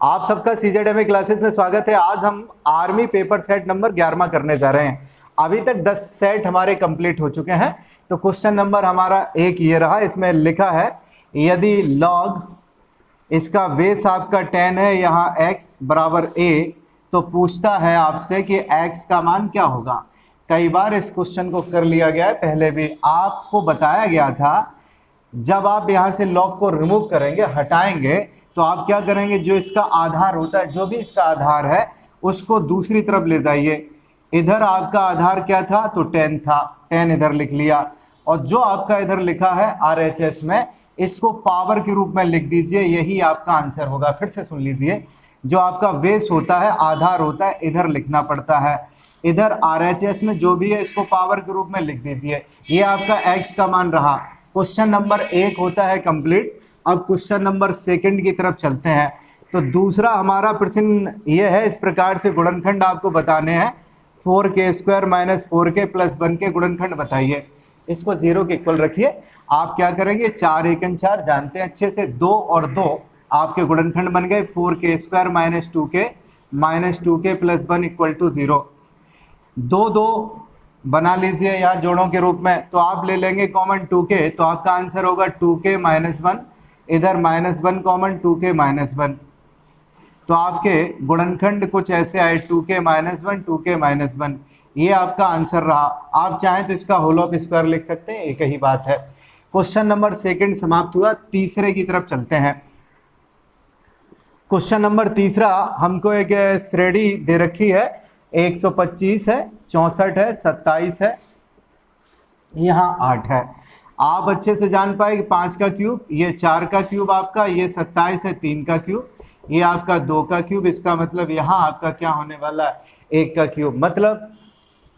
आप सबका सीजेडएमए क्लासेस में स्वागत है। आज हम आर्मी पेपर सेट नंबर 11वां करने जा रहे हैं। अभी तक 10 सेट हमारे कंप्लीट हो चुके हैं। तो क्वेश्चन नंबर हमारा एक ये रहा, इसमें लिखा है यदि लॉग इसका बेस आपका 10 है, यहाँ x बराबर a, तो पूछता है आपसे कि x का मान क्या होगा। कई बार इस क्वेश्चन को कर लिया गया है, पहले भी आपको बताया गया था। जब आप यहाँ से लॉग को रिमूव करेंगे, हटाएंगे, तो आप क्या करेंगे, जो इसका आधार होता है, जो भी इसका आधार है उसको दूसरी तरफ ले जाइए। इधर आपका आधार क्या था, तो 10 था, 10 इधर लिख लिया। और जो आपका इधर लिखा है RHS में, इसको पावर के रूप में लिख दीजिए, यही आपका आंसर होगा। फिर से सुन लीजिए, जो आपका बेस होता है, आधार होता है, इधर लिखना पड़ता है। इधर RHS में जो भी है इसको पावर के रूप में लिख दीजिए। ये आपका x का मान रहा। क्वेश्चन नंबर 1 होता है कंप्लीट। अब क्वेश्चन नंबर 2 की तरफ चलते हैं। तो दूसरा हमारा प्रश्न ये है, इस प्रकार से गुणनखंड आपको बताने हैं। 4k² - 4k + 1 के गुणनखंड बताइए। इसको 0 के इक्वल रखिए। आप क्या करेंगे, 4 × 4 जानते हैं अच्छे से, 2 और 2 आपके गुणनखंड बन गए। 4k² - 2k - 2k + 1 = 0। 2 2 बना लीजिए यहाँ जोड़ों के रूप में। तो आप ले लेंगे कॉमन 2k, तो आपका आंसर होगा 2k - 1। इधर -1 कॉमन, 2k - 1। तो आपके गुणनखंड कुछ ऐसे आए, 2k - 1 2k - 1। ये आपका आंसर रहा। आप चाहें तो इसका होल ऑफ स्क्वायर लिख सकते हैं, एक ही बात है। क्वेश्चन नंबर 2 समाप्त हुआ। तीसरे की तरफ चलते हैं। क्वेश्चन नंबर 3 हमको एक श्रेणी दे रखी है, 125 है, 64 है, 27 है, यहाँ 8 है। आप अच्छे से जान पाए कि 5 का क्यूब, ये 4 का क्यूब आपका, ये 27 है, 3 का क्यूब, ये आपका 2 का क्यूब। इसका मतलब यहाँ आपका क्या होने वाला है, 1 का क्यूब। मतलब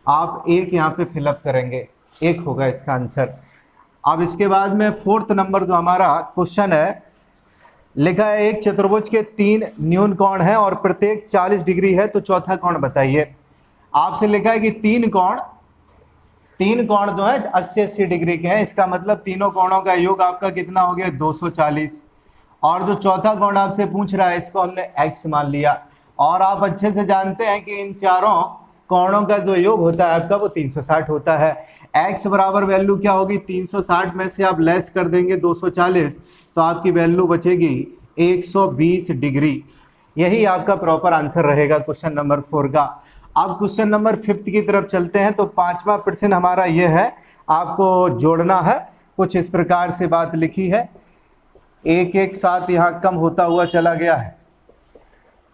आप 1 यहाँ पे फिलअप करेंगे, 1 होगा इसका आंसर। अब इसके बाद में 4th नंबर जो हमारा क्वेश्चन है, लिखा है एक चतुर्भुज के 3 न्यून कोण हैं और प्रत्येक 40 डिग्री है, तो चौथा कोण बताइए। आपसे लिखा है कि 3 कोण जो है 80-80 डिग्री के हैं। इसका मतलब तीनों कोणों का योग आपका कितना हो गया, 240। और जो चौथा कोण आपसे पूछ रहा है, इसको हमने x मान लिया। और आप अच्छे से जानते हैं कि इन चारों कोणों का जो योग होता है आपका, वो 360 होता है। x बराबर वैल्यू क्या होगी, 360 में से आप लेस कर देंगे 240, तो आपकी वैल्यू बचेगी 120 डिग्री। यही आपका प्रॉपर आंसर रहेगा क्वेश्चन नंबर 4 का। अब क्वेश्चन नंबर 5 की तरफ चलते हैं। तो 5वां प्रश्न हमारा ये है, आपको जोड़ना है। कुछ इस प्रकार से बात लिखी है, 1 1 7 यहाँ कम होता हुआ चला गया है।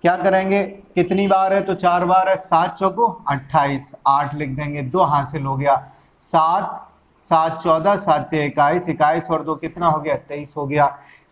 क्या करेंगे, कितनी बार है, तो 4 बार है। 7 चौको 28, 8 लिख देंगे, 2 हासिल हो गया। 7 7 14, 7 21, 21 और 2 कितना हो गया, 23 हो गया।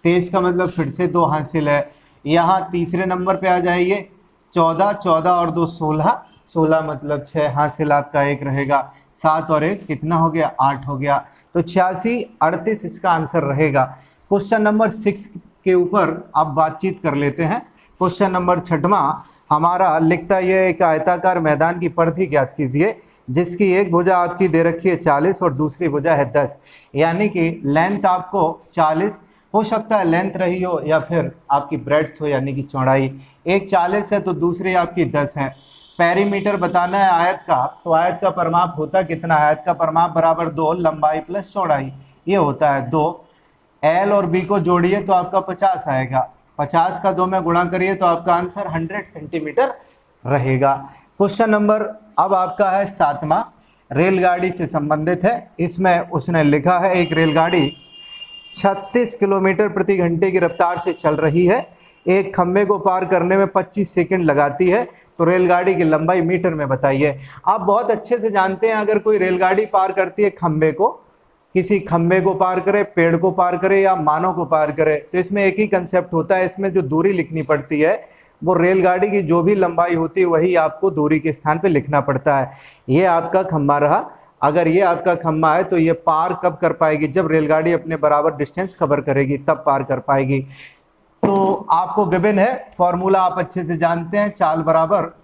23 का मतलब फिर से 2 हासिल है। यहाँ तीसरे नंबर पे आ जाइए, 14 14 और 2 16, 16 मतलब 6 हासिल, आपका 1 रहेगा। 7 और 1 कितना हो गया, 8 हो गया। तो 86 38 इसका आंसर रहेगा। क्वेश्चन नंबर 6 के ऊपर अब बातचीत कर लेते हैं। क्वेश्चन नंबर 6वां हमारा लिखता ये, एक आयताकार मैदान की परिधि ज्ञात कीजिए जिसकी एक भुजा आपकी दे रखी है 40 और दूसरी भुजा है 10। यानी कि लेंथ आपको 40 हो सकता है, लेंथ रही हो, या फिर आपकी ब्रेड्थ हो यानी कि चौड़ाई। एक 40 है तो दूसरी आपकी 10 है। पेरीमीटर बताना है आयत का, तो आयत का परिमाप होता कितना, आयत का परिमाप बराबर 2 लंबाई प्लस चौड़ाई, ये होता है 2। L और B को जोड़िए तो आपका 50 आएगा। 50 का 2 में गुणा करिए तो आपका आंसर 100 सेंटीमीटर रहेगा। क्वेश्चन नंबर अब आपका है 7वां, रेलगाड़ी से संबंधित है। इसमें उसने लिखा है एक रेलगाड़ी 36 किलोमीटर प्रति घंटे की रफ्तार से चल रही है, एक खंभे को पार करने में 25 सेकंड लगाती है, तो रेलगाड़ी की लंबाई मीटर में बताइए। आप बहुत अच्छे से जानते हैं, अगर कोई रेलगाड़ी पार करती है खंभे को, किसी खंभे को पार करे, पेड़ को पार करे या मानव को पार करे, तो इसमें एक ही कंसेप्ट होता है। इसमें जो दूरी लिखनी पड़ती है, वो रेलगाड़ी की जो भी लंबाई होती है वही आपको दूरी के स्थान पे लिखना पड़ता है। ये आपका खंभा रहा। अगर ये आपका खंभा है तो ये पार कब कर पाएगी, जब रेलगाड़ी अपने बराबर डिस्टेंस कवर करेगी तब पार कर पाएगी। तो आपको गिवन है, फॉर्मूला आप अच्छे से जानते हैं, चाल बराबर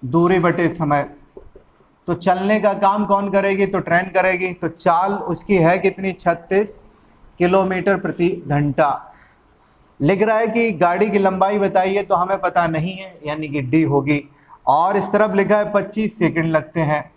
दूरी बटे समय। तो चलने का काम कौन करेगी, तो ट्रेन करेगी। तो चाल उसकी है कितनी, 36 किलोमीटर प्रति घंटा। लिख रहा है कि गाड़ी की लंबाई बताइए, तो हमें पता नहीं है, यानी कि डी होगी। और इस तरफ लिखा है 25 सेकंड लगते हैं।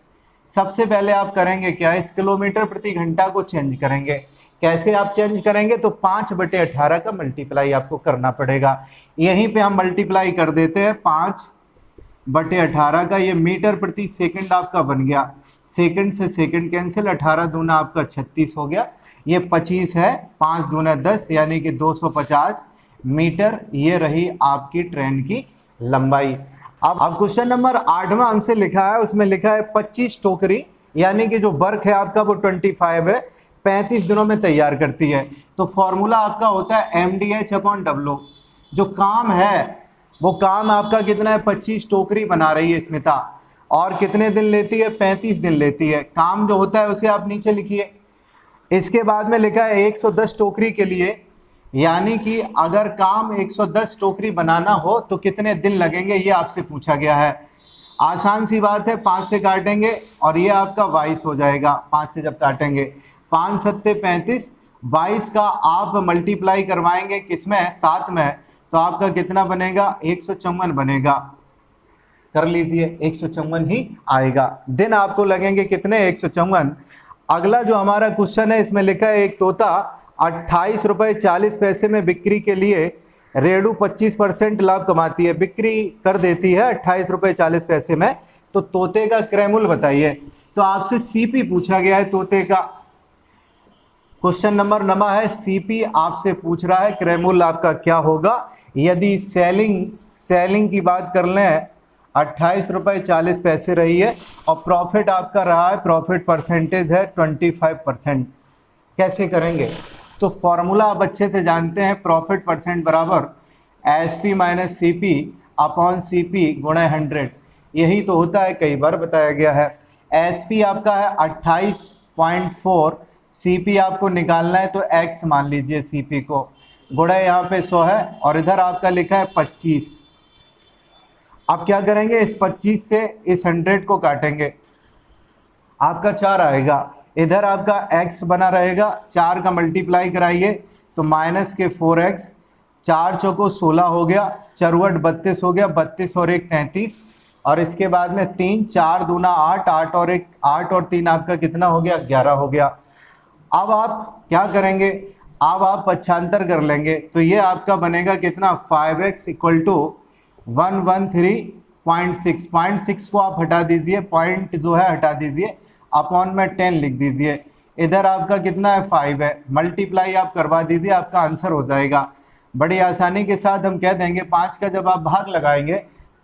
सबसे पहले आप करेंगे क्या, इस किलोमीटर प्रति घंटा को चेंज करेंगे। कैसे आप चेंज करेंगे, तो 5/18 का मल्टीप्लाई आपको करना पड़ेगा। यहीं पे हम मल्टीप्लाई कर देते हैं 5/18 का, ये मीटर प्रति सेकंड आपका बन गया। सेकंड से सेकंड कैंसिल, 18 दूना आपका 36 हो गया, ये 25 है, 5 दूना 10 यानी कि 250 मीटर। ये रही आपकी ट्रेन की लंबाई। अब क्वेश्चन नंबर 8वां हमसे लिखा है, उसमें लिखा है 25 टोकरी, यानी कि जो वर्क है आपका वो 25 है, 35 दिनों में तैयार करती है। तो फॉर्मूला आपका होता है MDH/W। जो काम है वो काम आपका कितना है, 25 टोकरी बना रही है स्मिता, और कितने दिन लेती है, 35 दिन लेती है। काम जो होता है उसे आप नीचे लिखिए। इसके बाद में लिखा है 110 टोकरी के लिए, यानी कि अगर काम 110 टोकरी बनाना हो तो कितने दिन लगेंगे, ये आपसे पूछा गया है। आसान सी बात है, 5 से काटेंगे और ये आपका 22 हो जाएगा। 5 से जब काटेंगे, 5 सत्ते 35, 22 का आप मल्टीप्लाई करवाएंगे किसमें, 7 में, तो आपका कितना बनेगा, 154 बनेगा। कर लीजिए, 154 ही आएगा। दिन आपको लगेंगे कितने, 154। अगला जो हमारा क्वेश्चन है, इसमें लिखा है एक तोता 28.40 रुपये में बिक्री के लिए रेडू 25% लाभ कमाती है, बिक्री कर देती है 28.40 रुपये में, तो तोते का क्रय मूल्य बताइए। तो आपसे सीपी पूछा गया है तोते का। क्वेश्चन नंबर 9 है, सीपी आपसे पूछ रहा है क्रय मूल्य आपका क्या होगा। यदि सेलिंग की बात कर लें 28.40 रुपये रही है, और प्रॉफिट आपका रहा है, प्रॉफिट परसेंटेज है 25%। कैसे करेंगे, तो फॉर्मूला आप अच्छे से जानते हैं, प्रॉफिट परसेंट बराबर SP minus CP upon CP गुणे 100। यही तो होता है, कई बार बताया गया है। SP आपका है 28.4, CP आपको निकालना है तो X मान लीजिए CP को, गुणे यहाँ पे 100 है, और इधर आपका लिखा है 25। आप क्या करेंगे, इस 25 से इस 100 को काटेंगे, आपका 4 आएगा। इधर आपका x बना रहेगा, 4 का मल्टीप्लाई कराइए तो माइनस के 4x, 4 चौको 16 हो गया, 4 32 हो गया, 32 और 1 33, और इसके बाद में 3, 4 दूना 8, 8 और 1 8 और 3 आपका कितना हो गया, 11 हो गया। अब आप क्या करेंगे, अब आप पक्षांतर कर लेंगे, तो ये आपका बनेगा कितना, 5x इक्वल टू 113.6। 0.6 को आप हटा दीजिए, पॉइंट जो है हटा दीजिए, अपॉन में 10 लिख दीजिए। इधर आपका कितना है, 5 है, मल्टीप्लाई आप करवा दीजिए, आपका आंसर हो जाएगा। बड़ी आसानी के साथ हम कह देंगे 5 का जब आप भाग लगाएंगे,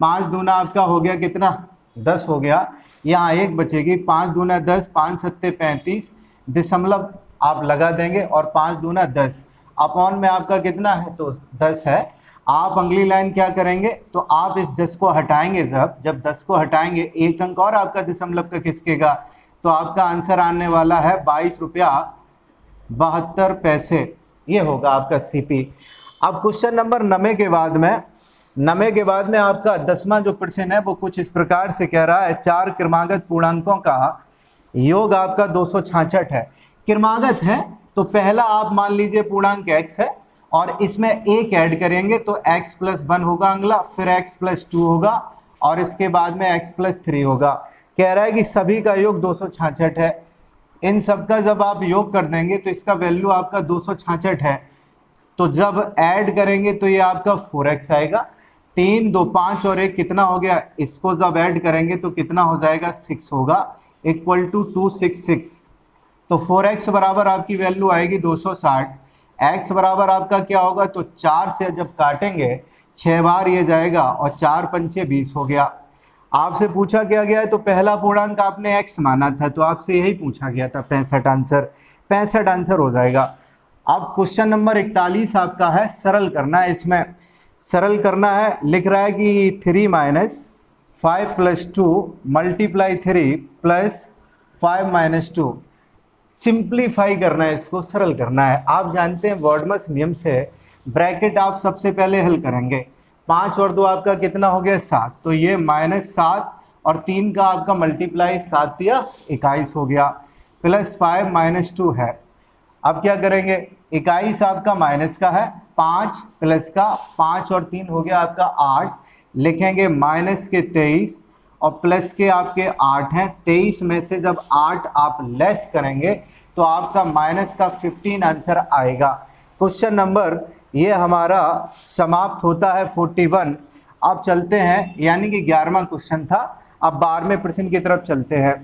5 दूना आपका हो गया कितना, 10 हो गया, यहाँ 1 बचेगी, 5 दूना 10, 5 सत्ते 35, दशमलव आप लगा देंगे, और 5 दूना 10, अपॉन में आपका कितना है, तो 10 है। आप अगली लाइन क्या करेंगे, तो आप इस 10 को हटाएंगे, जब 10 को हटाएंगे, एक अंक और आपका दशमलव का खिसकेगा, तो आपका आंसर आने वाला है 22.72 रुपया। ये होगा आपका CP। अब क्वेश्चन नंबर 9 के बाद में आपका 10वां जो प्रश्न है वो कुछ इस प्रकार से कह रहा है, 4 क्रमागत पूर्णांकों का योग आपका 266 है। क्रमागत है तो पहला आप मान लीजिए पूर्णांक x है, और इसमें एक ऐड करेंगे तो x + 1 होगा अगला, फिर x + 2 होगा, और इसके बाद में x + 3 होगा। कह रहा है कि सभी का योग 266 है। इन सब का जब आप योग कर देंगे तो इसका वैल्यू आपका 266 है, तो जब ऐड करेंगे तो ये आपका 4x आएगा। 3 2 5 और 1 कितना हो गया, इसको जब ऐड करेंगे तो कितना हो जाएगा, 6 होगा, इक्वल टू 266। तो 4x बराबर आपकी वैल्यू आएगी 260। x बराबर आपका क्या होगा, तो 4 से जब काटेंगे 6 बार ये जाएगा, और 4 पंचे 20 हो गया। आपसे पूछा क्या गया है, तो पहला पूर्णांक आपने x माना था, तो आपसे यही पूछा गया था, 65 आंसर हो जाएगा। अब क्वेश्चन नंबर 41 आपका है, सरल करना है। इसमें सरल करना है, लिख रहा है कि 3 - 5 + 2 × 3 + 5 - 2। सिंप्लीफाई करना है, इसको सरल करना है। आप जानते हैं वर्डमस नियम से ब्रैकेट आप सबसे पहले हल करेंगे। 5 और 2 आपका कितना हो गया, 7, तो ये -7 और 3 का आपका मल्टीप्लाई 7 या 21 हो गया, +5 - 2 है। अब क्या करेंगे, 21 आपका माइनस का है, 5 प्लस का 5 और 3 हो गया आपका 8, लिखेंगे माइनस के 23 और प्लस के आपके 8 हैं। 23 में से जब 8 आप लेस करेंगे तो आपका माइनस का 15 आंसर आएगा। क्वेश्चन नंबर ये हमारा समाप्त होता है 41। अब चलते हैं, यानी कि 11वां क्वेश्चन था। अब 12वें प्रश्न की तरफ चलते हैं।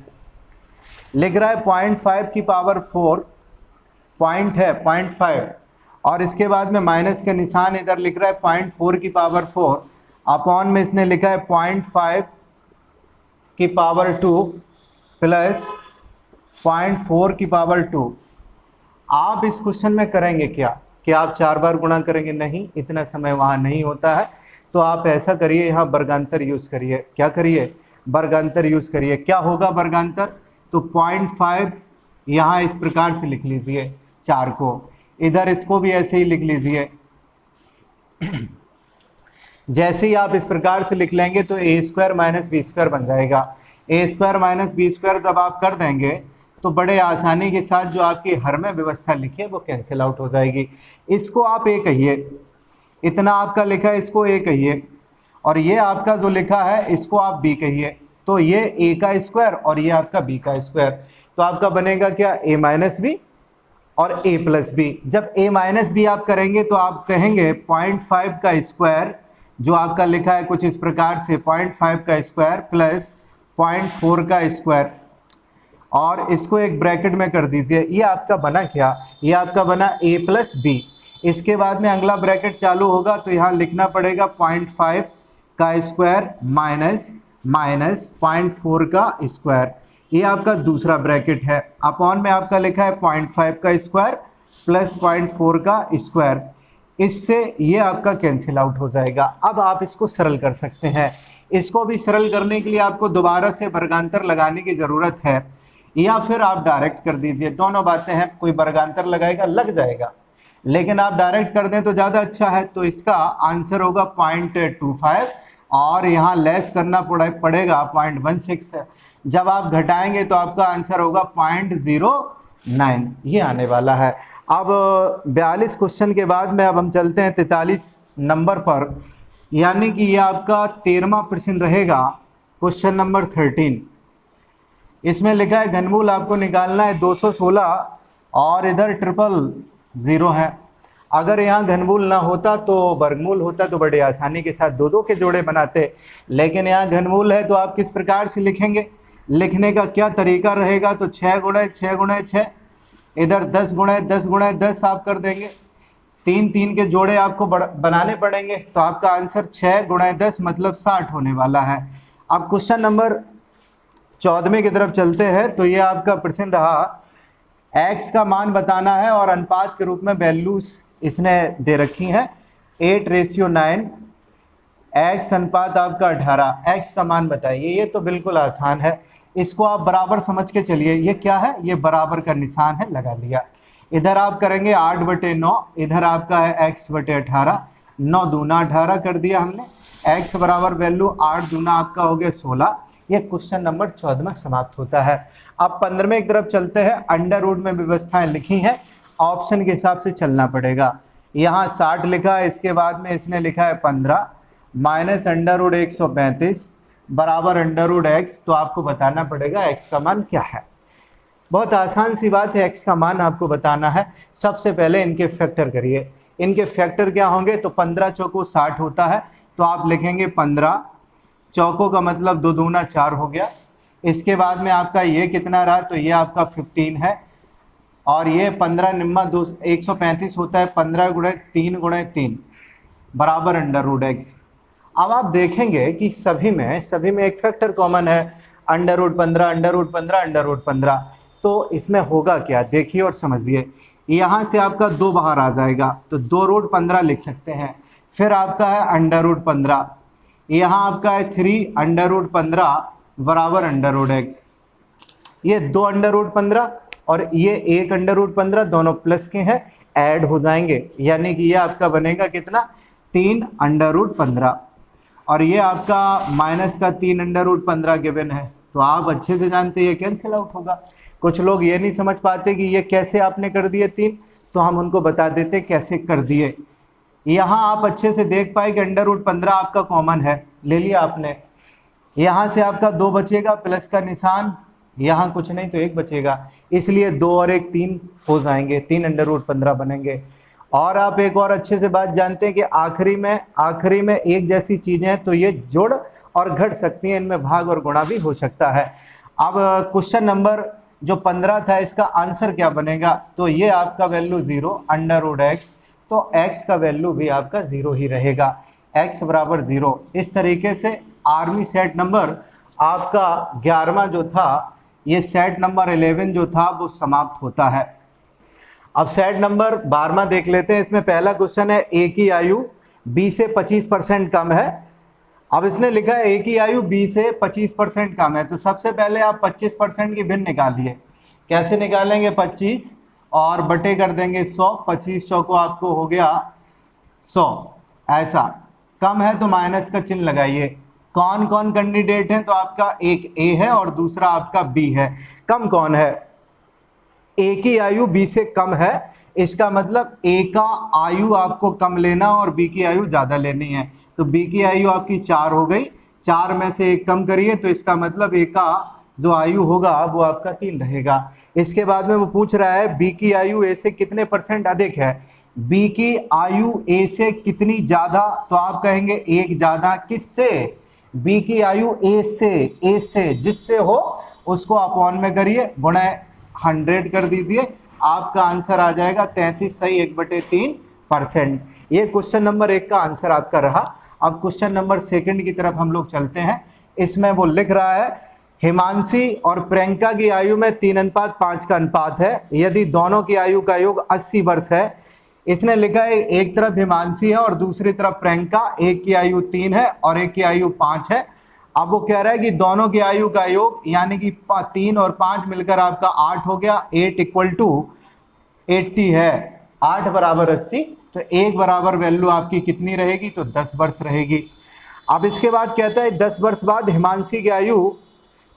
लिख रहा है 0.5 की पावर 4, पॉइंट है 0.5 और इसके बाद में माइनस का निशान इधर लिख रहा है 0.4 की पावर 4, अपॉन में इसने लिखा है 0.5 की पावर 2 प्लस 0.4 की पावर 2। आप इस क्वेश्चन में करेंगे क्या कि आप 4 बार गुणा करेंगे? नहीं, इतना समय वहाँ नहीं होता है। तो आप ऐसा करिए, यहाँ वर्गांतर यूज़ करिए। क्या करिए? वर्गांतर यूज़ करिए। क्या होगा वर्गांतर? तो 0.5 यहाँ इस प्रकार से लिख लीजिए 4 को, इधर इसको भी ऐसे ही लिख लीजिए। जैसे ही आप इस प्रकार से लिख लेंगे तो ए स्क्वायर माइनस बी स्क्वायर बन जाएगा। ए स्क्वायर माइनस बी स्क्वायर जब आप कर देंगे तो बड़े आसानी के साथ जो आपकी हर में व्यवस्था लिखी है वो कैंसिल आउट हो जाएगी। इसको आप ए कहिए, इतना आपका लिखा है इसको ए कहिए, और ये आपका जो लिखा है इसको आप बी कहिए। तो ये ए का स्क्वायर और ये आपका बी का स्क्वायर, तो आपका बनेगा क्या? ए माइनस बी और ए प्लस बी। जब ए माइनस बी आप करेंगे तो आप कहेंगे 0.5 का स्क्वायर, जो आपका लिखा है कुछ इस प्रकार से 0.5 का स्क्वायर प्लस 0.4 का स्क्वायर, और इसको एक ब्रैकेट में कर दीजिए। ये आपका बना क्या? ये आपका बना a प्लस बी। इसके बाद में अगला ब्रैकेट चालू होगा तो यहाँ लिखना पड़ेगा 0.5 का स्क्वायर माइनस 0.4 का स्क्वायर। ये आपका दूसरा ब्रैकेट है। अपॉन में आपका लिखा है 0.5 का स्क्वायर प्लस 0.4 का स्क्वायर। इससे ये आपका कैंसिल आउट हो जाएगा। अब आप इसको सरल कर सकते हैं। इसको भी सरल करने के लिए आपको दोबारा से वर्गांतर लगाने की ज़रूरत है, या फिर आप डायरेक्ट कर दीजिए। दोनों बातें हैं, कोई वर्गांतर लगाएगा लग जाएगा, लेकिन आप डायरेक्ट कर दें तो ज़्यादा अच्छा है। तो इसका आंसर होगा 0.25 और यहाँ लेस करना पड़ेगा 0.16। जब आप घटाएंगे तो आपका आंसर होगा 0.09, ये आने वाला है। अब 42 क्वेश्चन के बाद में अब हम चलते हैं 43 नंबर पर, यानी कि ये आपका 13वां प्रश्न रहेगा, क्वेश्चन नंबर 13। इसमें लिखा है घनमूल आपको निकालना है 216 और इधर 000 है। अगर यहाँ घनमूल ना होता तो वर्गमूल होता तो बड़े आसानी के साथ 2-2 के जोड़े बनाते, लेकिन यहाँ घनमूल है तो आप किस प्रकार से लिखेंगे? लिखने का क्या तरीका रहेगा? तो 6 गुणे 6 गुणे 6, इधर 10 गुणे 10 गुणे 10 आप कर देंगे। 3-3 के जोड़े आपको बनाने पड़ेंगे, तो आपका आंसर 6 गुणे 10 मतलब 60 होने वाला है। अब क्वेश्चन नंबर 14वें की तरफ चलते हैं। तो ये आपका प्रश्न रहा, x का मान बताना है और अनुपात के रूप में वैल्यूज इसने दे रखी हैं 8:9, x अनुपात आपका 18, x का मान बताइए। ये तो बिल्कुल आसान है, इसको आप बराबर समझ के चलिए। ये क्या है? ये बराबर का निशान है, लगा लिया। इधर आप करेंगे 8/9, इधर आपका है x/18, 9 दूना 18 कर दिया हमने। x बराबर वैल्यू 8 दूना आपका हो गया 16। ये क्वेश्चन नंबर 14वां समाप्त होता है। अब 15वें की तरफ चलते हैं। अंडर रूट में व्यवस्थाएं लिखी हैं, ऑप्शन के हिसाब से चलना पड़ेगा। यहाँ 60 लिखा है, इसके बाद में इसने लिखा है 15 माइनस √135 बराबर √x। तो आपको बताना पड़ेगा x का मान क्या है। बहुत आसान सी बात है, x का मान आपको बताना है। सबसे पहले इनके फैक्टर करिए। इनके फैक्टर क्या होंगे? तो 15 चौको 60 होता है, तो आप लिखेंगे 15 चौकों का मतलब 2 दूना 4 हो गया। इसके बाद में आपका ये कितना रहा? तो ये आपका 15 है, और ये 15 निम्मा 135 होता है। 15 गुणे 3 गुणे 3 बराबर √x। अब आप देखेंगे कि सभी में एक फैक्टर कॉमन है, √15 √15 तो इसमें होगा क्या? देखिए और समझिए। यहाँ से आपका 2 बाहर आ जाएगा, तो 2√15 लिख सकते हैं। फिर आपका है √15, यहाँ आपका है 3 √15 बराबर √x। ये 2 √15 और ये 1 √15 दोनों प्लस के हैं, ऐड हो जाएंगे, यानी कि ये आपका बनेगा कितना? 3 √15, और ये आपका माइनस का 3 √15 गिवन है। तो आप अच्छे से जानते हैं ये कैंसिल आउट होगा। कुछ लोग ये नहीं समझ पाते कि ये कैसे आपने कर दिए 3, तो हम उनको बता देते कैसे कर दिए। यहाँ आप अच्छे से देख पाए कि √15 आपका कॉमन है, ले लिया आपने। यहाँ से आपका 2 बचेगा, प्लस का निशान, यहाँ कुछ नहीं तो 1 बचेगा, इसलिए 2 और 1 3 हो जाएंगे, 3 √15 बनेंगे। और आप एक और अच्छे से बात जानते हैं कि आखिरी में एक जैसी चीजें हैं तो ये जोड़ और घट सकती हैं, इनमें भाग और गुणा भी हो सकता है। अब क्वेश्चन नंबर जो 15 था, इसका आंसर क्या बनेगा? तो ये आपका वैल्यू 0 √x, तो x का वैल्यू भी आपका 0 ही रहेगा, x बराबर 0। इस तरीके से आर्मी सेट नंबर आपका 11वां जो था, ये सेट नंबर 11 जो था वो समाप्त होता है। अब सेट नंबर 12वां देख लेते हैं। इसमें पहला क्वेश्चन है ए की आयु बी से 25% कम है। अब इसने लिखा है ए की आयु बी से 25% कम है, तो सबसे पहले आप 25% की भिन्न निकालिए। कैसे निकालेंगे? 25 और बटे कर देंगे 100, 25 चौको आपको हो गया 100। ऐसा कम है तो माइनस का चिन्ह लगाइए। कौन कौन कैंडिडेट हैं? तो आपका एक ए है और दूसरा आपका बी है। कम कौन है? ए की आयु बी से कम है, इसका मतलब ए का आयु आपको कम लेना और बी की आयु ज़्यादा लेनी है। तो बी की आयु आपकी 4 हो गई, 4 में से 1 कम करिए तो इसका मतलब ए का जो आयु होगा वो आपका 3 रहेगा। इसके बाद में वो पूछ रहा है बी की आयु ए से कितने % अधिक है। बी की आयु ए से कितनी ज़्यादा? तो आप कहेंगे 1 ज़्यादा। किससे? बी की आयु ए से जिससे हो उसको अपॉन में करिए, गुणा 100 कर दीजिए, आपका आंसर आ जाएगा 33 सही 1/3%। ये क्वेश्चन नंबर 1 का आंसर आपका रहा। अब क्वेश्चन नंबर 2 की तरफ हम लोग चलते हैं। इसमें वो लिख रहा है हिमांशी और प्रियंका की आयु में 3:5 का अनुपात है यदि दोनों की आयु का योग 80 वर्ष है। इसने लिखा है एक तरफ हिमांशी है और दूसरी तरफ प्रियंका, एक की आयु 3 है और एक की आयु 5 है। अब वो कह रहा है कि दोनों की आयु का योग यानी कि 3 और 5 मिलकर आपका 8 हो गया। 8 = 80 है, 8 बराबर 80, तो 1 बराबर वैल्यू आपकी कितनी रहेगी? तो 10 वर्ष रहेगी। अब इसके बाद कहता है 10 वर्ष बाद हिमांशी की आयु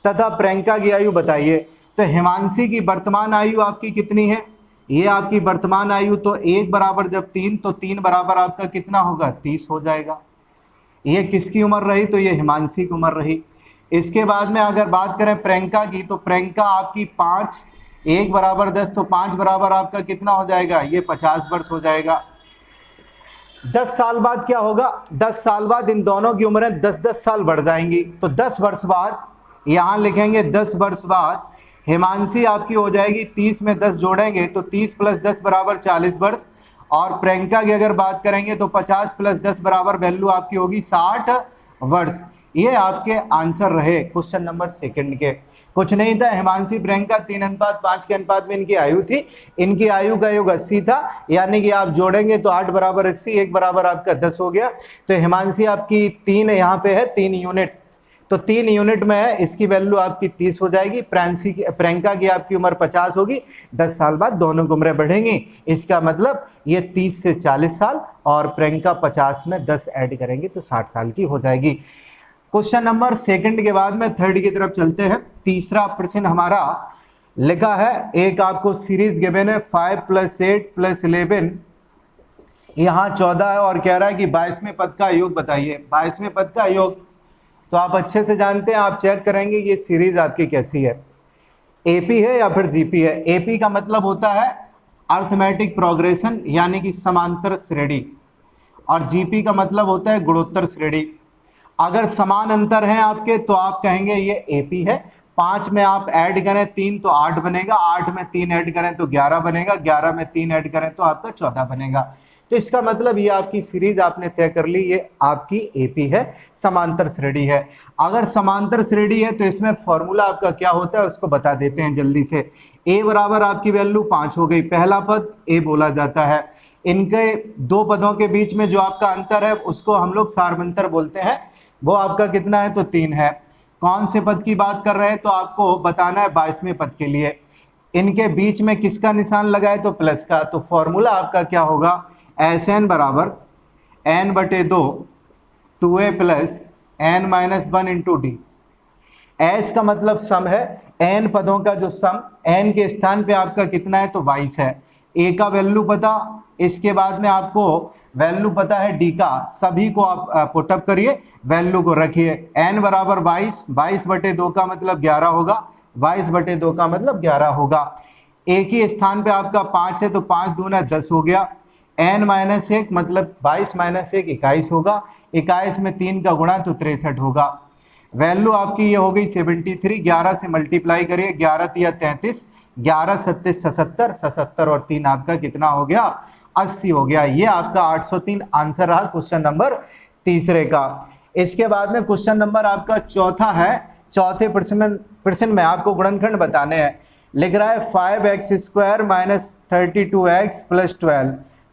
तथा प्रियंका की आयु बताइए। तो हिमांशी की वर्तमान आयु आपकी कितनी है? ये आपकी वर्तमान आयु, तो 1 बराबर जब 3 तो 3 बराबर आपका कितना होगा? 30 हो जाएगा। ये किसकी उम्र रही? तो ये हिमांशी की उम्र रही। इसके बाद में अगर बात करें प्रियंका की, तो प्रियंका आपकी 5, 1 बराबर 10 तो 5 बराबर आपका कितना हो जाएगा? ये 50 वर्ष हो जाएगा। 10 साल बाद क्या होगा? 10 साल बाद इन दोनों की उम्रें 10-10 साल बढ़ जाएंगी। तो 10 वर्ष बाद यहाँ लिखेंगे 10 वर्ष बाद हिमांशी आपकी हो जाएगी 30 में 10 जोड़ेंगे तो 30 + 10 बराबर 40 वर्ष। और प्रियंका की अगर बात करेंगे तो 50 + 10 बराबर वैल्यू आपकी होगी 60 वर्ष। ये आपके आंसर रहे क्वेश्चन नंबर 2 के। कुछ नहीं था, हिमांशी प्रियंका 3:5 के अनुपात में इनकी आयु थी। इनकी आयु का योग 80 था, यानी कि आप जोड़ेंगे तो 8 बराबर 80, 1 बराबर आपका 10 हो गया। तो हिमांशी आपकी 3 यहाँ पे है, 3 यूनिट, तो 3 यूनिट में है, इसकी वैल्यू आपकी 30 हो जाएगी। प्रियंका की आपकी उम्र 50 होगी। 10 साल बाद दोनों की उम्रें बढ़ेंगी, इसका मतलब ये 30 से 40 साल और प्रियंका 50 में 10 ऐड करेंगे तो 60 साल की हो जाएगी। क्वेश्चन नंबर 2 के बाद में 3 की तरफ चलते हैं। तीसरा प्रश्न हमारा लिखा है, एक आपको सीरीज गिवन है 5 + 8 + 11, यहाँ 14 है और कह रहा है कि 22वें पद का योग बताइए। 22वें पद का योग तो आप अच्छे से जानते हैं, आप चेक करेंगे ये सीरीज आपकी कैसी है, एपी है या फिर जीपी है। एपी का मतलब होता है अर्थमेटिक प्रोग्रेशन यानी कि समांतर श्रेणी, और जीपी का मतलब होता है गुणोत्तर श्रेणी। अगर समान अंतर हैं आपके तो आप कहेंगे ये एपी है। 5 में आप ऐड करें 3 तो 8 बनेगा, 8 में 3 ऐड करें तो 11 बनेगा, 11 में 3 ऐड करें तो आपका 14 बनेगा। तो इसका मतलब ये आपकी सीरीज आपने तय कर ली, ये आपकी एपी है, समांतर श्रेणी है। अगर समांतर श्रेणी है तो इसमें फॉर्मूला आपका क्या होता है उसको बता देते हैं जल्दी से। ए बराबर आपकी वैल्यू 5 हो गई, पहला पद ए बोला जाता है। इनके 2 पदों के बीच में जो आपका अंतर है उसको हम लोग सार्वंतर बोलते हैं, वो आपका कितना है? तो 3 है। कौन से पद की बात कर रहे हैं? तो आपको बताना है 22वें पद के लिए। इनके बीच में किसका निशान लगाए? तो प्लस का। तो फॉर्मूला आपका क्या होगा? Sn बराबर n/2 2a + n - 1 × d। S का मतलब सम है, n पदों का जो सम, n के स्थान पे आपका कितना है? तो 22 है। a का वैल्यू पता, इसके बाद में आपको वैल्यू पता है डी का, सभी को आप पुटअप करिए, वैल्यू को रखिए। n बराबर 22, 22/2 का मतलब 11 होगा, 22/2 का मतलब 11 होगा। एक ही स्थान पे आपका 5 है तो 5 दूना 10 हो गया। n-1 मतलब 22 - 1 21 होगा, 21 में 3 का गुणा तो 63 होगा। वैल्यू आपकी ये हो गई 73, 11 से मल्टीप्लाई करिए, 11 तिया 33, 11 सत्ते 77, 77 और 3 आपका कितना हो गया, 80 हो गया। ये आपका 803 आंसर रहा क्वेश्चन नंबर तीसरे का। इसके बाद में क्वेश्चन नंबर आपका चौथा है। चौथे प्रश्न में आपको गुणनखंड बताने हैं। लिख रहा है 5x² - 32x + 12।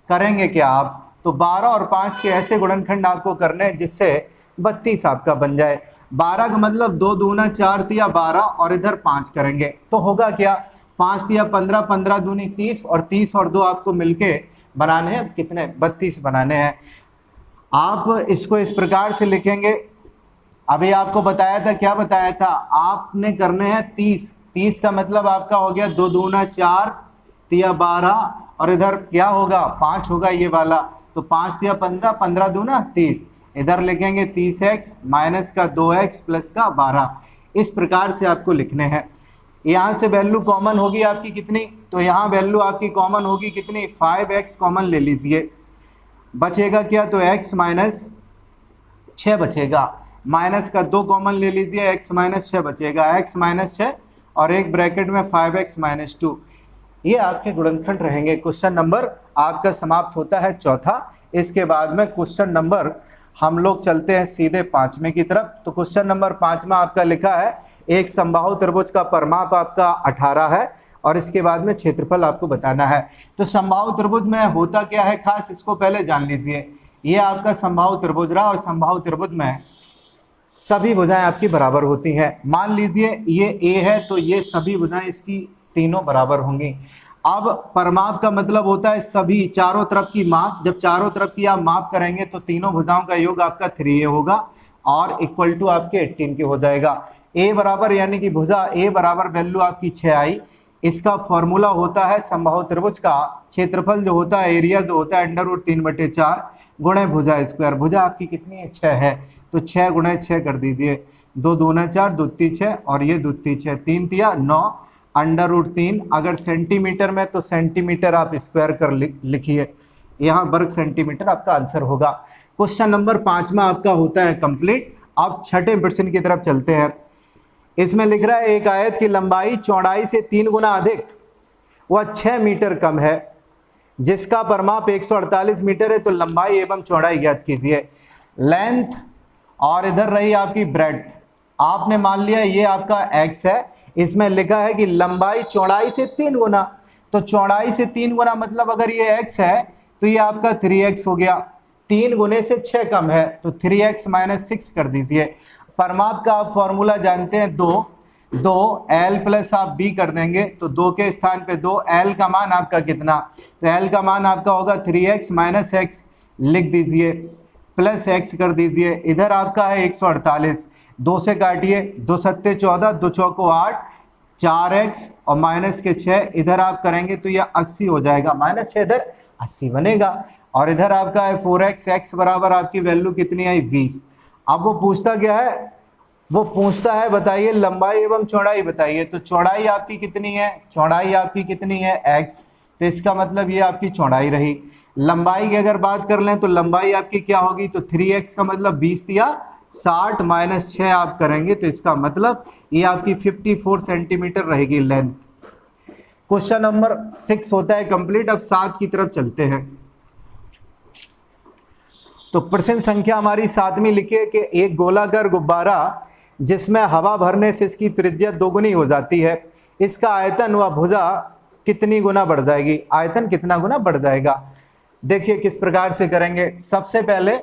करेंगे क्या आप, तो 12 और 5 के ऐसे गुणनखंड आपको करने हैं जिससे 32 आपका बन जाए। 12 का मतलब 2 दूना 4 तिया 12 और इधर 5 करेंगे तो होगा क्या, 5 तिया 15, 15 दूनी 30 और 30 और 2 आपको मिलके बनाने हैं कितने, 32 बनाने हैं। आप इसको इस प्रकार से लिखेंगे। अभी आपको बताया था, क्या बताया था, आपने करने हैं 30। 30 का मतलब आपका हो गया 2 दूना 4 तिया 12 और इधर क्या होगा 5 होगा ये वाला, तो 5 तिया 15, 15 दूना 30। इधर लिखेंगे 30x माइनस का 2x प्लस का 12। इस प्रकार से आपको लिखने हैं। यहाँ से वैल्यू कॉमन होगी आपकी कितनी, तो यहाँ वैल्यू आपकी कॉमन होगी कितनी, 5x कॉमन ले लीजिए, बचेगा क्या, तो x - 6 बचेगा। माइनस का 2 कॉमन ले लीजिए, x - 6 बचेगा, x - 6 और एक ब्रैकेट में 5x - 2। ये आपके गुणनखंड रहेंगे। क्वेश्चन नंबर आपका समाप्त होता है चौथा। इसके बाद में क्वेश्चन नंबर हम लोग चलते हैं सीधे 5वें की तरफ। तो क्वेश्चन नंबर 5वां आपका लिखा है, एक समबाहु त्रिभुज का परिमाप आपका 18 है और इसके बाद में क्षेत्रफल आपको बताना है। तो समबाहु त्रिभुज में होता क्या है खास, इसको पहले जान लीजिए। ये आपका समबाहु त्रिभुज रहा और समबाहु त्रिभुज में सभी भुजाएं आपकी बराबर होती हैं। मान लीजिए ये A है तो ये सभी भुजाएं इसकी तीनों बराबर होंगी। अब परिमाप का मतलब होता है सभी चारों तरफ की माप। जब चारों तरफ की आप माप करेंगे तो तीनों भुजाओं का योग आपका 3A होगा और इक्वल टू आपके 18 के हो जाएगा। A बराबर यानी कि भुजा A बराबर वैल्यू आपकी 6 आई। इसका फॉर्मूला होता है समबाहु त्रिभुज का क्षेत्रफल जो होता है, एरिया जो होता है √3/4 गुणे भुजा स्क्वायर। भुजा आपकी कितनी है, 6 है, तो 6 गुणे 6 कर दीजिए, 2 दूना 4, 2 × 6 और ये 2 × 6, 3 × 9 √3। अगर सेंटीमीटर में तो सेंटीमीटर आप स्क्वायर कर लिखिए, यहाँ वर्ग सेंटीमीटर आपका आंसर होगा। क्वेश्चन नंबर 5वां आपका होता है कंप्लीट। अब छठे प्रश्न की तरफ चलते हैं। इसमें लिख रहा है एक आयत की लंबाई चौड़ाई से 3 गुना अधिक व 6 मीटर कम है, जिसका परिमाप 148 मीटर है, तो लंबाई एवं चौड़ाई ज्ञात कीजिए। लेंथ और इधर रही आपकी ब्रेड्थ। आपने मान लिया ये आपका x है, इसमें लिखा है कि लंबाई चौड़ाई से 3 गुना, तो चौड़ाई से 3 गुना मतलब अगर ये x है तो ये आपका 3x हो गया। 3 गुने से 6 कम है तो 3x - 6 कर दीजिए। परिमाप का आप फॉर्मूला जानते हैं 2 L प्लस आप b कर देंगे तो 2 के स्थान पे 2, L का मान आपका कितना, तो L का मान आपका होगा 3x - x लिख दीजिए, प्लस x कर दीजिए। इधर आपका है 148, 2 से काटिए, 2 सत्ते 14, 2 चौको 8, 4x और माइनस के 6 इधर आप करेंगे तो यह 80 हो जाएगा, -6 इधर 80 बनेगा। और इधर आपका है 4x, x बराबर आपकी वैल्यू कितनी आई 20। अब वो पूछता क्या है, वो पूछता है बताइए लंबाई एवं चौड़ाई बताइए। तो चौड़ाई आपकी कितनी है, चौड़ाई आपकी कितनी है x, तो इसका मतलब ये आपकी चौड़ाई रही। लंबाई की अगर बात कर लें तो लंबाई आपकी क्या होगी, तो 3x का मतलब 20 या 60 - 6 आप करेंगे तो इसका मतलब ये आपकी 54 सेंटीमीटर रहेगी लेंथ। क्वेश्चन नंबर 6 होता है कंप्लीट। अब 7 की तरफ चलते हैं। तो प्रश्न संख्या हमारी 7वीं लिखिए कि एक गोलाकार गुब्बारा जिसमें हवा भरने से इसकी त्रिज्या 2 गुनी हो जाती है, इसका आयतन व भुजा कितनी गुना बढ़ जाएगी, आयतन कितना गुना बढ़ जाएगा। देखिए किस प्रकार से करेंगे। सबसे पहले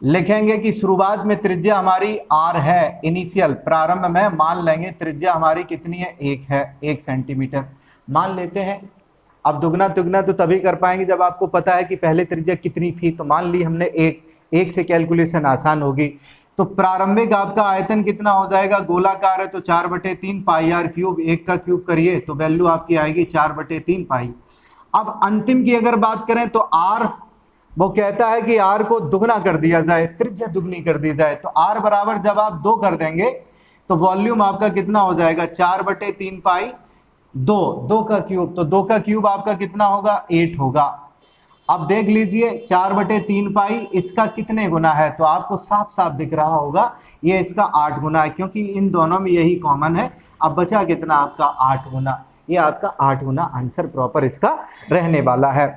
लिखेंगे कि शुरुआत में त्रिज्या हमारी r है, इनिशियल प्रारंभ में मान लेंगे त्रिज्या हमारी कितनी है, 1 है, 1 सेंटीमीटर मान लेते हैं। अब दुगना तिगुना तो तभी कर पाएंगे जब आपको पता है कि पहले त्रिज्या कितनी थी, तो मान ली हमने 1 से कैलकुलेशन आसान होगी। तो प्रारंभिक आपका आयतन कितना हो जाएगा, गोलाकार है तो 4/3 पाई r क्यूब, 1 का क्यूब करिए तो वैल्यू आपकी आएगी 4/3 पाई। अब अंतिम की अगर बात करें तो r वो कहता है कि r को दुगना कर दिया जाए, त्रिज्या दुगनी कर दी जाए। तो r बराबर जब आप 2 कर देंगे तो वॉल्यूम आपका कितना हो जाएगा, 4/3 पाई 2, 2 का क्यूब, तो 2 का क्यूब आपका कितना होगा, 8 होगा। अब देख लीजिए 4/3 पाई इसका कितने गुना है, तो आपको साफ साफ दिख रहा होगा ये इसका 8 गुना है, क्योंकि इन दोनों में यही कॉमन है। अब बचा कितना आपका 8 गुना, ये आपका 8 गुना आंसर प्रॉपर इसका रहने वाला है।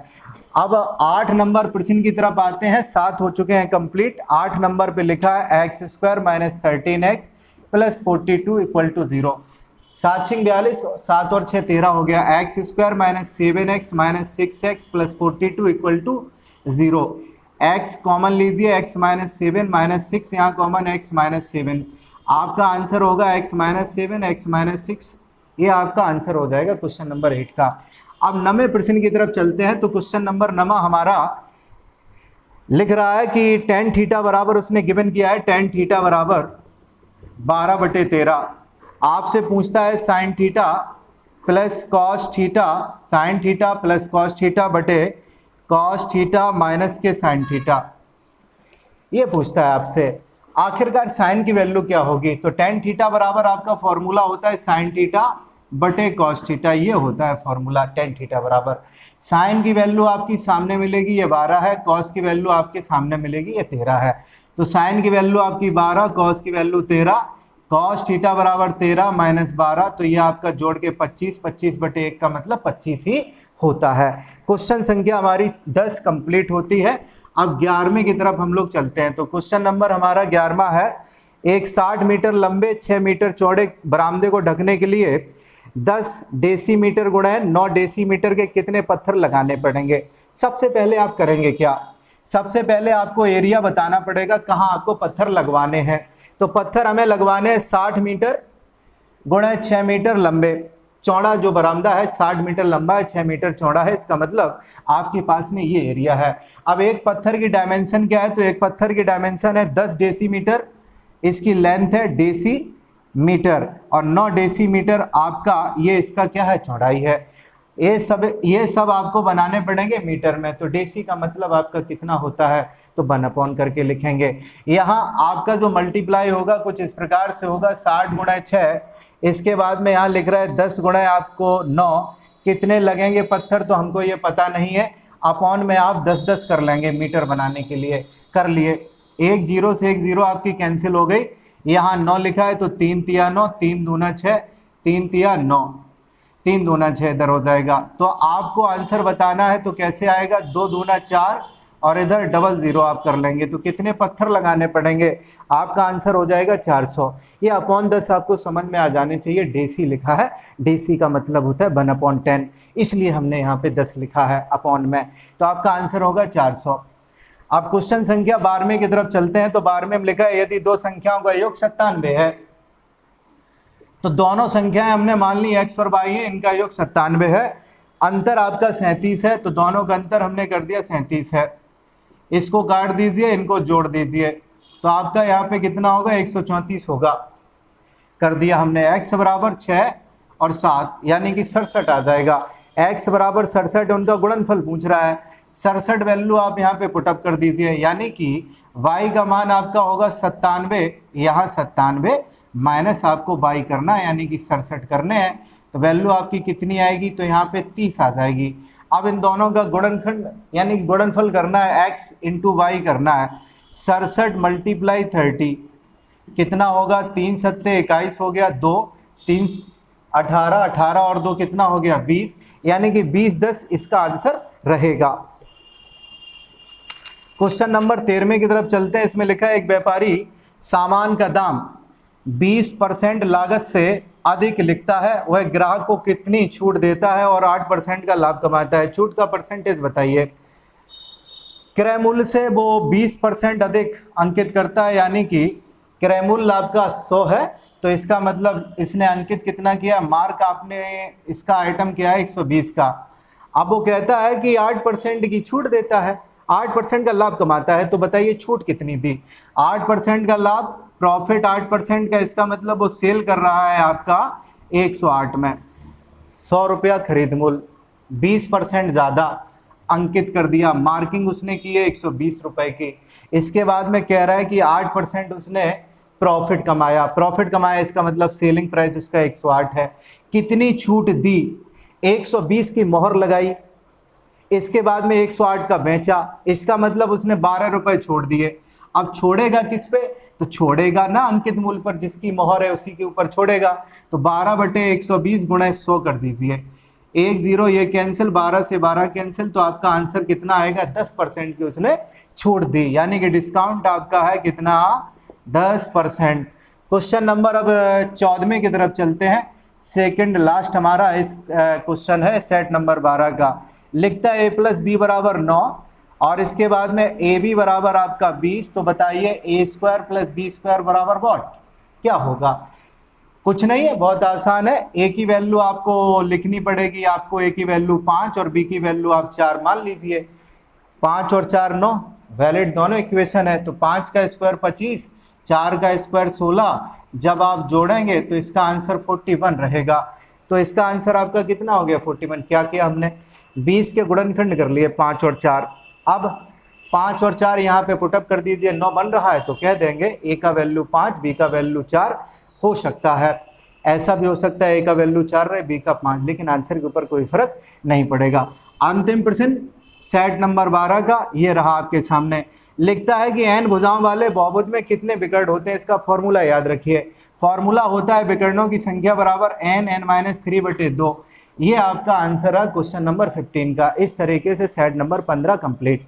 अब 8 नंबर प्रश्न की तरफ आते हैं, 7 हो चुके हैं कंप्लीट। 8 नंबर पे लिखा है x² - 13x + 42 = 0। 7 × 42, 7 और 6 13 हो गया। x² - 7x - 6x + 42 = 0। x common लीजिए, x - 7 - 6 यहाँ कॉमन, x - 7, आपका आंसर होगा x - 7 x - 6, ये आपका आंसर हो जाएगा क्वेश्चन नंबर 8 का। अब 9वें प्रश्न की तरफ चलते हैं। तो क्वेश्चन नंबर 9 हमारा लिख रहा है कि tan थीटा बराबर, उसने गिवन किया है tan थीटा बराबर 12/13। आपसे पूछता है sin theta plus cos theta, sin theta plus cos theta बटे cos थीटा माइनस के sin थीटा, ये पूछता है आपसे। आखिरकार साइन की वैल्यू क्या होगी, तो tan थीटा बराबर आपका फॉर्मूला होता है sin थीटा बटे cos थीटा, ये होता है फॉर्मूला tan थीटा बराबर। साइन की वैल्यू आपकी सामने मिलेगी, ये 12 है, cos की वैल्यू आपके सामने मिलेगी, ये 13 है। तो साइन की वैल्यू आपकी 12, cos की वैल्यू 13, cos थीटा बराबर 13 - 12, तो ये आपका जोड़ के 25, 25/1 का मतलब 25 ही होता है। क्वेश्चन संख्या हमारी 10 कंप्लीट होती है। अब 11वें की तरफ हम लोग चलते हैं। तो क्वेश्चन नंबर हमारा 11वां है, एक 60 मीटर लंबे 6 मीटर चौड़े बरामदे को ढकने के लिए 10 डेसीमीटर गुणा 9 डेसीमीटर के कितने पत्थर लगाने पड़ेंगे। सबसे पहले आप करेंगे क्या, सबसे पहले आपको एरिया बताना पड़ेगा कहाँ आपको पत्थर लगवाने हैं। तो पत्थर हमें लगवाने हैं 60 मीटर गुणा 6 मीटर लंबे, चौड़ा जो बरामदा है 60 मीटर लंबा है, 6 मीटर चौड़ा है, इसका मतलब आपके पास में ये एरिया है। अब एक पत्थर की डायमेंशन क्या है, तो एक पत्थर की डायमेंशन है 10 डेसीमीटर, इसकी लेंथ है डेसीमीटर, और 9 डेसीमीटर आपका ये इसका क्या है, चौड़ाई है। ये सब आपको बनाने पड़ेंगे मीटर में। तो डेसी का मतलब आपका कितना होता है, तो 1/, करके लिखेंगे। यहाँ आपका जो मल्टीप्लाई होगा कुछ इस प्रकार से होगा, 60 गुणा 6, इसके बाद में यहाँ लिख रहा है 10 गुणा आपको 9, कितने लगेंगे पत्थर तो हमको ये पता नहीं है, अपॉन में आप 10-10 कर लेंगे मीटर बनाने के लिए, कर लिए। एक 0 से एक 0 आपकी कैंसिल हो गई। यहाँ 9 लिखा है तो 3 तिया 9, 3 दूना 6, 3 तिया 9, 3 दूना 6 इधर हो जाएगा। तो आपको आंसर बताना है तो कैसे आएगा, 2 दूना 4 और इधर डबल 0 आप कर लेंगे, तो कितने पत्थर लगाने पड़ेंगे, आपका आंसर हो जाएगा 400। ये अपॉन 10 आपको समझ में आ जाने चाहिए, डेसी लिखा है, डेसी का मतलब होता है 1/10, इसलिए हमने यहाँ पे 10 लिखा है अपॉन में, तो आपका आंसर होगा 400। अब क्वेश्चन संख्या 12वें की तरफ चलते हैं। तो 12वें में लिखा है यदि दो संख्याओं का योग 97 है, तो दोनों संख्याएं हमने मान ली x और y है, इनका योग 97 है, अंतर आपका 37 है, तो दोनों का अंतर हमने कर दिया 37 है। इसको काट दीजिए, इनको जोड़ दीजिए, तो आपका यहाँ पे कितना होगा, 134 होगा। कर दिया हमने, x बराबर 6 और 7 यानी कि 67 आ जाएगा। x बराबर 67, उनका गुणनफल पूछ रहा है, 67 वैल्यू आप यहाँ पे पुटअप कर दीजिए, यानी कि y का मान आपका होगा 97, यहाँ 97 माइनस आपको y करना है, यानी कि 67 करने हैं, तो वैल्यू आपकी कितनी आएगी, तो यहाँ पे 30 आ जाएगी। अब इन दोनों का गुणनखंड यानी गुणनफल करना है, x इंटू वाई करना है, 67 × 30 कितना होगा, 3 सत्ते 21 हो गया, 2 3 18, 18 और 2 कितना हो गया 20, यानी कि 20-10 इसका आंसर रहेगा। क्वेश्चन नंबर 13वें की तरफ चलते हैं। इसमें लिखा है एक व्यापारी सामान का दाम 20% लागत से अधिक लिखता है, वह ग्राहक को कितनी छूट देता है और 8% का लाभ कमाता है। छूट का परसेंटेज बताइए। क्रय मूल्य से वो 20% अधिक अंकित करता है, यानी कि क्रय मूल्य आपका 100 है, तो इसका मतलब इसने अंकित कितना किया, मार्क आपने इसका आइटम किया है 120 का। अब वो कहता है कि 8% की छूट देता है, 8% का लाभ कमाता है, तो बताइए छूट कितनी दी। 8% का लाभ, प्रॉफिट 8% का, इसका मतलब वो सेल कर रहा है आपका 108 में, 100 रुपया खरीद मूल्य, 20% ज़्यादा, अंकित कर दिया, मार्किंग उसने की है 120 रुपए की। इसके बाद में कह रहा है कि 8% उसने प्रॉफिट कमाया। प्रॉफिट कमाया इसका मतलब सेलिंग प्राइस उसका 108 है। कितनी छूट दी? 120 की मोहर लगाई, इसके बाद में 108 का बेचा, इसका मतलब उसने 12 रुपए छोड़ दिए। अब छोड़ेगा किस पे? तो छोड़ेगा ना अंकित मूल्य पर, जिसकी मोहर है उसी के ऊपर छोड़ेगा। तो 12/120 गुणा 100 कर दीजिए, 10 ये कैंसिल, 12 से 12 कैंसिल, तो आपका आंसर कितना आएगा? 10% की उसने छूट दी, यानी कि डिस्काउंट आपका है कितना? 10%। क्वेश्चन नंबर अब 14वें की तरफ चलते हैं। सेकंड लास्ट हमारा इस क्वेश्चन है सेट नंबर 12 का। लिखता है a + b = 9 और इसके बाद में ए बी बराबर आपका 20। तो बताइए a² + b² बराबर व्हाट? क्या होगा? कुछ नहीं है, बहुत आसान है। ए की वैल्यू आपको लिखनी पड़ेगी, आपको ए की वैल्यू 5 और बी की वैल्यू आप 4 मान लीजिए। 5 और 4 9, वैलिड दोनों इक्वेशन है। तो 5 का स्क्वायर 25, 4 का स्क्वायर 16, जब आप जोड़ेंगे तो इसका आंसर 41 रहेगा। तो इसका आंसर आपका कितना हो गया? 41। क्या किया हमने? 20 के गुणनखंड कर लिए 5 और 4। अब 5 और 4 यहाँ पे पुटअप कर दीजिए, 9 बन रहा है। तो कह देंगे ए का वैल्यू 5, बी का वैल्यू 4 हो सकता है। ऐसा भी हो सकता है ए का वैल्यू 4 रहे, बी का 5, लेकिन आंसर के ऊपर कोई फर्क नहीं पड़ेगा। अंतिम प्रश्न सेट नंबर 12 का ये रहा आपके सामने। लिखता है कि n भुजाओं वाले बहुभुज में कितने विकर्ण होते हैं? इसका फॉर्मूला याद रखिए। फॉर्मूला होता है विकर्णों की संख्या बराबर n(n-3/2। ये आपका आंसर है क्वेश्चन नंबर 15 का। इस तरीके से सेट नंबर 15 कंप्लीट।